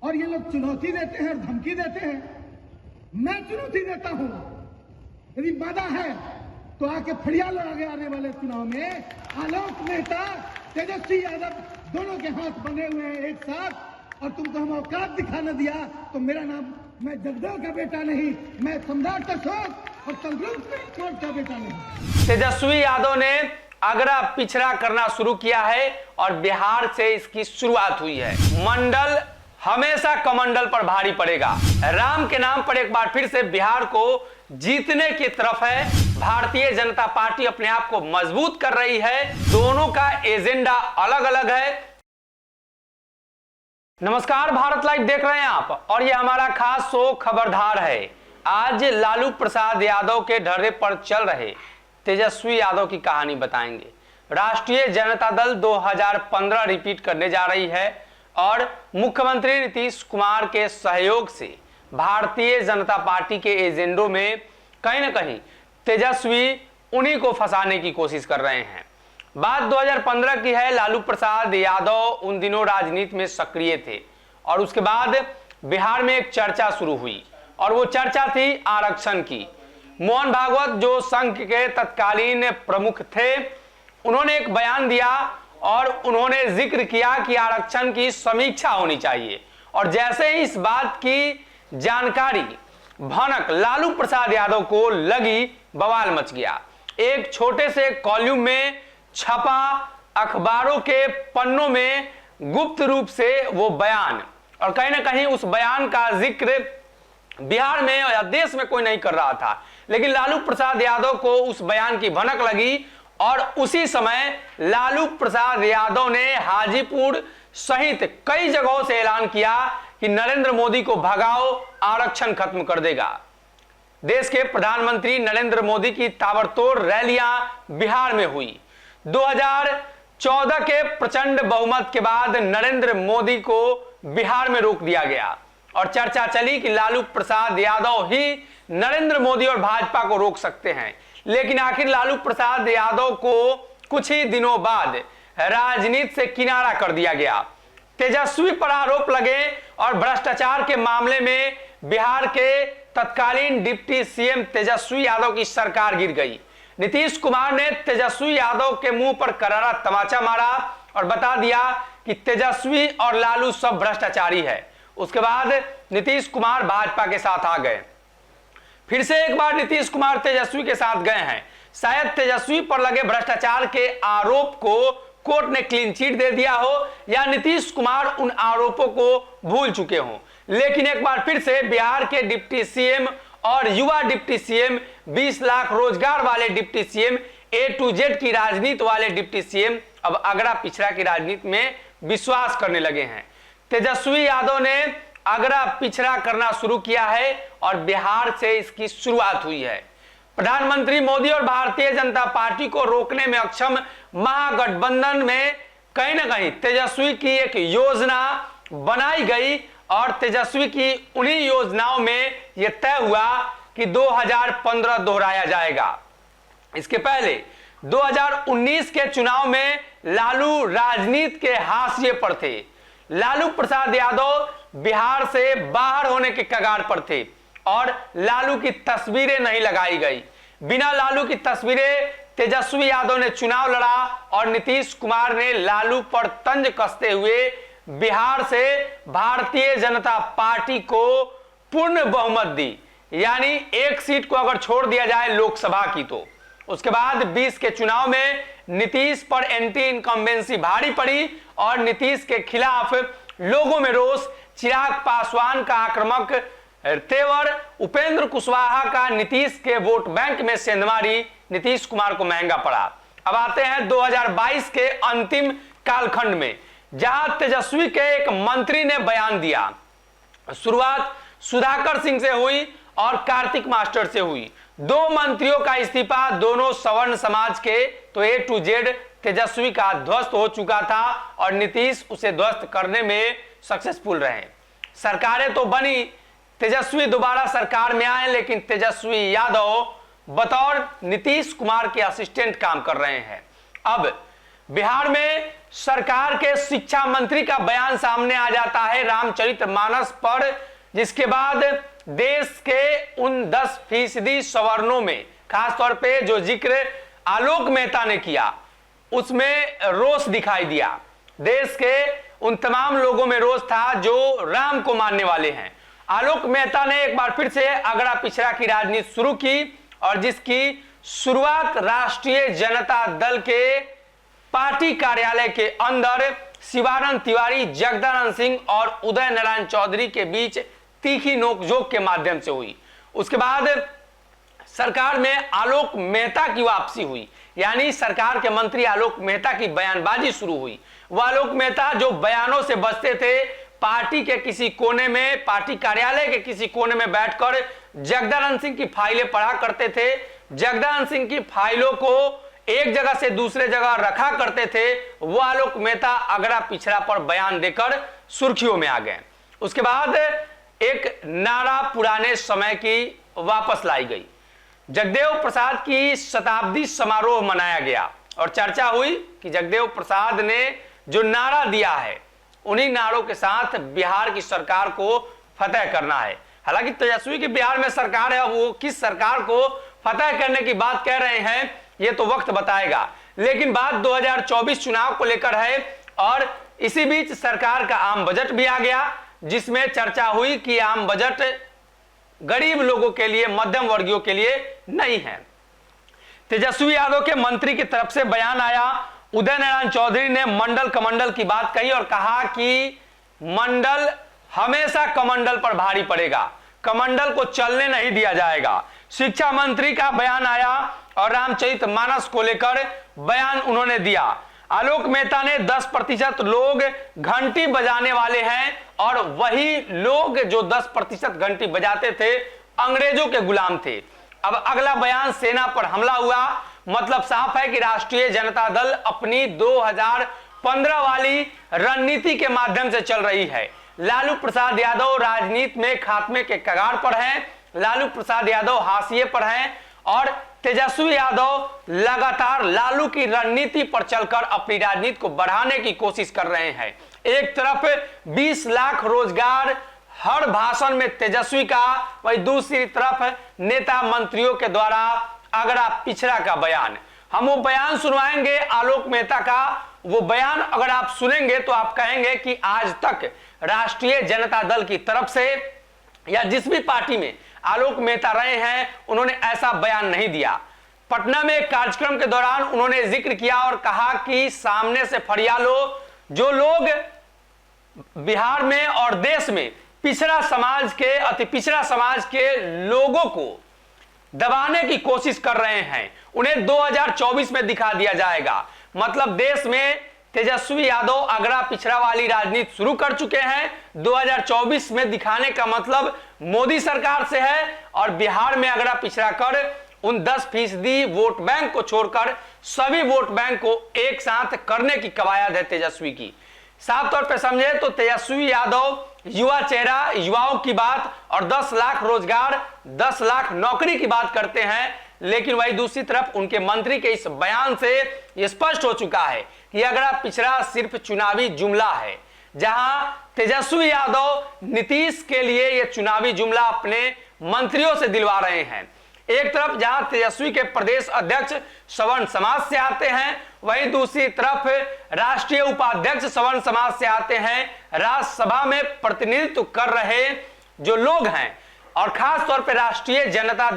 और ये लोग चुनौती देते हैं और धमकी देते हैं। मैं चुनौती देता हूं, यदि वादा है तो आके फड़िया लो आगे आने वाले चुनाव में। आलोक मेहता, तेजस्वी यादव दोनों के हाथ बने हुए हैं एक साथ, और तुमको हम औकात दिखाने दिया तो मेरा नाम, मैं जगदेव का बेटा नहीं, मैं सम्राट अशोक और कोर्ट का बेटा नहीं। तेजस्वी यादव ने अगड़ा पिछड़ा करना शुरू किया है और बिहार से इसकी शुरुआत हुई है। मंडल हमेशा कमंडल पर भारी पड़ेगा। राम के नाम पर एक बार फिर से बिहार को जीतने की तरफ है। भारतीय जनता पार्टी अपने आप को मजबूत कर रही है। दोनों का एजेंडा अलग अलग है। नमस्कार, भारत लाइव देख रहे हैं आप और ये हमारा खास शो खबरदार है। आज लालू प्रसाद यादव के ढर्रे पर चल रहे तेजस्वी यादव की कहानी बताएंगे। राष्ट्रीय जनता दल 2015 रिपीट करने जा रही है और मुख्यमंत्री नीतीश कुमार के सहयोग से भारतीय जनता पार्टी के एजेंडों में कहीं ना कहीं तेजस्वी उन्हीं को फंसाने की कोशिश कर रहे हैं। बात 2015 की है। लालू प्रसाद यादव उन दिनों राजनीति में सक्रिय थे और उसके बाद बिहार में एक चर्चा शुरू हुई और वो चर्चा थी आरक्षण की। मोहन भागवत जो संघ के तत्कालीन प्रमुख थे, उन्होंने एक बयान दिया और उन्होंने जिक्र किया कि आरक्षण की समीक्षा होनी चाहिए। और जैसे ही इस बात की जानकारी भनक लालू प्रसाद यादव को लगी, बवाल मच गया। एक छोटे से कॉलम में छपा, अखबारों के पन्नों में गुप्त रूप से वो बयान, और कहीं ना कहीं उस बयान का जिक्र बिहार में या देश में कोई नहीं कर रहा था, लेकिन लालू प्रसाद यादव को उस बयान की भनक लगी और उसी समय लालू प्रसाद यादव ने हाजीपुर सहित कई जगहों से ऐलान किया कि नरेंद्र मोदी को भगाओ, आरक्षण खत्म कर देगा। देश के प्रधानमंत्री नरेंद्र मोदी की ताबड़तोड़ रैलियां बिहार में हुई। 2014 के प्रचंड बहुमत के बाद नरेंद्र मोदी को बिहार में रोक दिया गया और चर्चा चली कि लालू प्रसाद यादव ही नरेंद्र मोदी और भाजपा को रोक सकते हैं। लेकिन आखिर लालू प्रसाद यादव को कुछ ही दिनों बाद राजनीति से किनारा कर दिया गया। तेजस्वी पर आरोप लगे और भ्रष्टाचार के मामले में बिहार के तत्कालीन डिप्टी सीएम तेजस्वी यादव की सरकार गिर गई। नीतीश कुमार ने तेजस्वी यादव के मुंह पर करारा तमाचा मारा और बता दिया कि तेजस्वी और लालू सब भ्रष्टाचारी है। उसके बाद नीतीश कुमार भाजपा के साथ आ गए। फिर से एक बार नीतीश कुमार तेजस्वी के साथ गए हैं। शायद तेजस्वी पर लगे भ्रष्टाचार के आरोप को कोर्ट ने क्लीन चिट दे दिया हो या नीतीश कुमार उन आरोपों को भूल चुके हों। लेकिन एक बार फिर से बिहार के डिप्टी सीएम और युवा डिप्टी सीएम, 20 लाख रोजगार वाले deputy CM, A to Z की राजनीति वाले डिप्टी सीएम अब अगड़ा पिछड़ा की राजनीति में विश्वास करने लगे हैं। तेजस्वी यादव ने अगड़ा पिछड़ा करना शुरू किया है और बिहार से इसकी शुरुआत हुई है। प्रधानमंत्री मोदी और भारतीय जनता पार्टी को रोकने में अक्षम महागठबंधन में कहीं ना कहीं तेजस्वी की एक योजना बनाई गई और तेजस्वी की उन्हीं योजनाओं में यह तय हुआ कि 2015 दोहराया जाएगा। इसके पहले 2019 के चुनाव में लालू राजनीति के हाशिए पर थे। लालू प्रसाद यादव बिहार से बाहर होने के कगार पर थे और लालू की तस्वीरें नहीं लगाई गई। बिना लालू की तस्वीरें तेजस्वी यादव ने चुनाव लड़ा और नीतीश कुमार ने लालू पर तंज कसते हुए बिहार से भारतीय जनता पार्टी को पूर्ण बहुमत दी। यानी एक सीट को अगर छोड़ दिया जाए लोकसभा की तो उसके बाद 20 के चुनाव में नीतीश पर एंटी इनकम्बेंसी भारी पड़ी और नीतीश के खिलाफ लोगों में रोष। चिराग पासवान का आक्रामक तेवर, उपेंद्र कुशवाहा का नीतीश के वोट बैंक में सेंधमारी नीतीश कुमार को महंगा पड़ा। अब आते हैं 2022 के अंतिम कालखंड में, जहां तेजस्वी के एक मंत्री ने बयान दिया। शुरुआत सुधाकर सिंह से हुई और कार्तिक मास्टर से हुई। दो मंत्रियों का इस्तीफा, दोनों सवर्ण समाज के, तो A to Z तेजस्वी का ध्वस्त हो चुका था और नीतीश उसे ध्वस्त करने में सक्सेसफुल रहे। सरकारें तो बनी, तेजस्वी दोबारा सरकार में आए, लेकिन तेजस्वी यादव बतौर नीतीश कुमार के असिस्टेंट काम कर रहे हैं। अब बिहार में सरकार के शिक्षा मंत्री का बयान सामने आ जाता है रामचरितमानस पर, जिसके बाद देश के उन 10% सवर्णों में खासतौर पे जो जिक्र आलोक मेहता ने किया उसमें रोष दिखाई दिया। देश के उन तमाम लोगों में रोष था जो राम को मानने वाले हैं। आलोक मेहता ने एक बार फिर से अगड़ा पिछड़ा की राजनीति शुरू की और जिसकी शुरुआत राष्ट्रीय जनता दल के पार्टी कार्यालय के अंदर शिवानंद तिवारी, जगदानंद सिंह और उदय नारायण चौधरी के बीच तीखी नोकझोंक के माध्यम से हुई। उसके बाद सरकार में आलोक मेहता की वापसी हुई, यानी सरकार के मंत्री आलोक मेहता की बयानबाजी शुरू हुई। वह आलोक मेहता जो बयानों से बचते थे, पार्टी के किसी कोने में, पार्टी कार्यालय के किसी कोने में बैठकर जगदानंद सिंह की फाइलें पढ़ा करते थे, जगदानंद सिंह की फाइलों को एक जगह से दूसरे जगह रखा करते थे, वो आलोक मेहता अगड़ा पिछड़ा पर बयान देकर सुर्खियों में आ गए। उसके बाद एक नारा पुराने समय की वापस लाई गई। जगदेव प्रसाद की शताब्दी समारोह मनाया गया और चर्चा हुई कि जगदेव प्रसाद ने जो नारा दिया है उन्हीं नारों के साथ बिहार की सरकार को फतेह करना है। हालांकि तेजस्वी की बिहार में सरकार है, अब वो किस सरकार को फतेह करने की बात कह रहे हैं ये तो वक्त बताएगा, लेकिन बात 2024 चुनाव को लेकर है और इसी बीच सरकार का आम बजट भी आ गया, जिसमें चर्चा हुई कि आम बजट गरीब लोगों के लिए, मध्यम वर्गीयों के लिए नहीं है। तेजस्वी यादव के मंत्री की तरफ से बयान आया। उदय नारायण चौधरी ने मंडल कमंडल की बात कही और कहा कि मंडल हमेशा कमंडल पर भारी पड़ेगा, कमंडल को चलने नहीं दिया जाएगा। शिक्षा मंत्री का बयान आया और रामचरितमानस को लेकर बयान उन्होंने दिया। आलोक मेहता ने 10% लोग घंटी बजाने वाले हैं और वही लोग जो 10% घंटी बजाते थे अंग्रेजों के गुलाम थे। अब अगला बयान सेना पर हमला हुआ, मतलब साफ है कि राष्ट्रीय जनता दल अपनी 2015 वाली रणनीति के माध्यम से चल रही है। लालू प्रसाद यादव राजनीति में खात्मे के कगार पर हैं, लालू प्रसाद यादव हाशिए पर हैं और तेजस्वी यादव लगातार लालू की रणनीति पर चलकर अपनी राजनीति को बढ़ाने की कोशिश कर रहे हैं। एक तरफ 20 लाख रोजगार हर भाषण में तेजस्वी का, वही दूसरी तरफ नेता मंत्रियों के द्वारा अगड़ा पिछड़ा का बयान। हम वो बयान सुनवाएंगे आलोक मेहता का। वो बयान अगर आप सुनेंगे तो आप कहेंगे कि आज तक राष्ट्रीय जनता दल की तरफ से या जिस भी पार्टी में आलोक मेहता रहे हैं उन्होंने ऐसा बयान नहीं दिया। पटना में एक कार्यक्रम के दौरान उन्होंने जिक्र किया और कहा कि सामने से फरियाद लो, जो लोग बिहार में और देश में पिछड़ा समाज के, अति पिछड़ा समाज के लोगों को दबाने की कोशिश कर रहे हैं, उन्हें 2024 में दिखा दिया जाएगा। मतलब देश में तेजस्वी यादव अगड़ा पिछड़ा वाली राजनीति शुरू कर चुके हैं। 2024 में दिखाने का मतलब मोदी सरकार से है और बिहार में अगड़ा पिछड़ा कर उन 10% वोट बैंक को छोड़कर सभी वोट बैंक को एक साथ करने की कवायद है तेजस्वी की। साफ तौर पे समझे तो तेजस्वी यादव युवा चेहरा, युवाओं की बात और 10 लाख रोजगार, 10 लाख नौकरी की बात करते हैं, लेकिन वही दूसरी तरफ उनके मंत्री के इस बयान से यह स्पष्ट हो चुका है कि अगड़ा पिछड़ा सिर्फ चुनावी जुमला है। जहां तेजस्वी यादव नीतीश के लिए यह चुनावी जुमला अपने मंत्रियों से दिलवा रहे हैं। एक तरफ जहां तेजस्वी के प्रदेश अध्यक्ष सवर्ण समाज से आते हैं, वहीं दूसरी तरफ राष्ट्रीय उपाध्यक्ष सवर्ण समाज से आते हैं। राज्यसभा में प्रतिनिधित्व कर रहे जो लोग हैं और खास तौर पर राष्ट्रीय जनता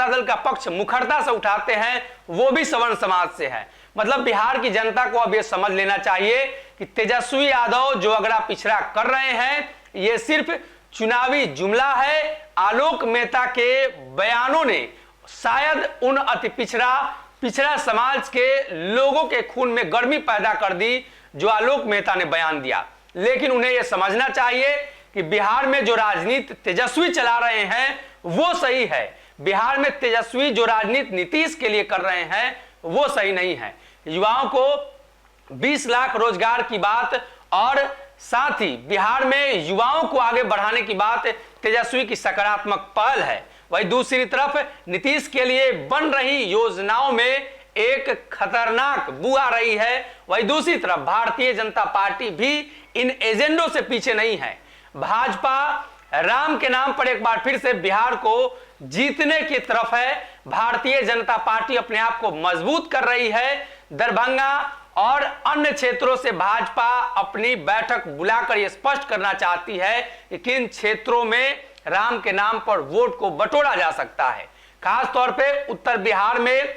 दल का पक्ष मुखरता से उठाते हैं, वो भी सवर्ण समाज से है। मतलब बिहार की जनता को अब यह समझ लेना चाहिए कि तेजस्वी यादव जो अगड़ा पिछड़ा कर रहे हैं ये सिर्फ चुनावी जुमला है। आलोक मेहता के बयानों ने शायद उन अति पिछड़ा समाज के लोगों के खून में गर्मी पैदा कर दी जो आलोक मेहता ने बयान दिया। लेकिन उन्हें यह समझना चाहिए कि बिहार में जो राजनीति तेजस्वी चला रहे हैं वो सही है। बिहार में तेजस्वी जो राजनीति नीतीश के लिए कर रहे हैं वो सही नहीं है। युवाओं को 20 लाख रोजगार की बात और साथ ही बिहार में युवाओं को आगे बढ़ाने की बात तेजस्वी की सकारात्मक पहल है। वही दूसरी तरफ नीतीश के लिए बन रही योजनाओं में एक खतरनाक बू आ रही है, वही दूसरी तरफ भारतीय जनता पार्टी भी इन एजेंडों से पीछे नहीं है। भाजपा राम के नाम पर एक बार फिर से बिहार को जीतने की तरफ है। भारतीय जनता पार्टी अपने आप को मजबूत कर रही है। दरभंगा और अन्य क्षेत्रों से भाजपा अपनी बैठक बुलाकर यह स्पष्ट करना चाहती है कि किन क्षेत्रों में राम के नाम पर वोट को बटोरा जा सकता है। खास तौर पे उत्तर बिहार में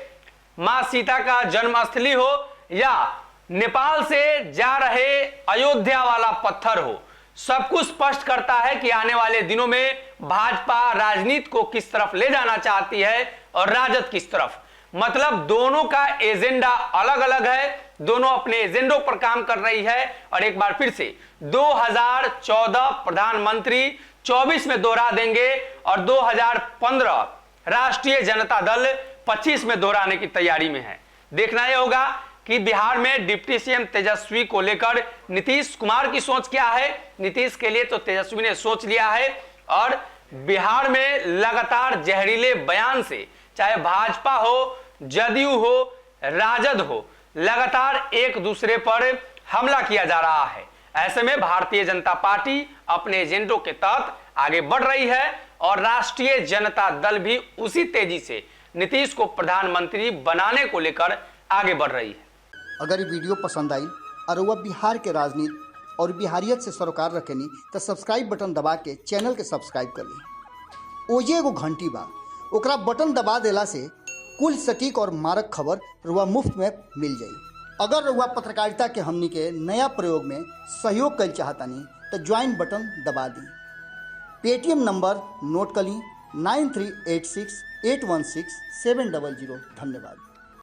मां सीता का जन्मस्थली हो या नेपाल से जा रहे अयोध्या वाला पत्थर हो, सब कुछ स्पष्ट करता है कि आने वाले दिनों में भाजपा राजनीति को किस तरफ ले जाना चाहती है और राजद किस तरफ। मतलब दोनों का एजेंडा अलग अलग है, दोनों अपने एजेंडों पर काम कर रही है। और एक बार फिर से 2014 प्रधानमंत्री 24 में दोहरा देंगे और 2015 राष्ट्रीय जनता दल 25 में दोहराने की तैयारी में है। देखना यह होगा कि बिहार में डिप्टी सीएम तेजस्वी को लेकर नीतीश कुमार की सोच क्या है। नीतीश के लिए तो तेजस्वी ने सोच लिया है और बिहार में लगातार जहरीले बयान से, चाहे भाजपा हो, जदयू हो, राजद हो, लगातार एक दूसरे पर हमला किया जा रहा है। ऐसे में भारतीय जनता पार्टी अपने एजेंडों के तहत आगे बढ़ रही है और राष्ट्रीय जनता दल भी उसी तेजी से नीतीश को प्रधानमंत्री बनाने को लेकर आगे बढ़ रही है। अगर ये वीडियो पसंद आई और वह बिहार के राजनीति और बिहारियत से सरोकार रखेनी तो सब्सक्राइब बटन दबा के चैनल के सब्सक्राइब कर ली। ओजे एगो घंटी बा, ओकरा बटन दबा देला से कुल सटीक और मारक खबर रुआ मुफ्त में मिल जाई। अगर रुआ पत्रकारिता के हमनी के नया प्रयोग में सहयोग कर चाहतानी तो ज्वाइन बटन दबा दी। पेटीएम नंबर नोट कर ली 9386816700। धन्यवाद।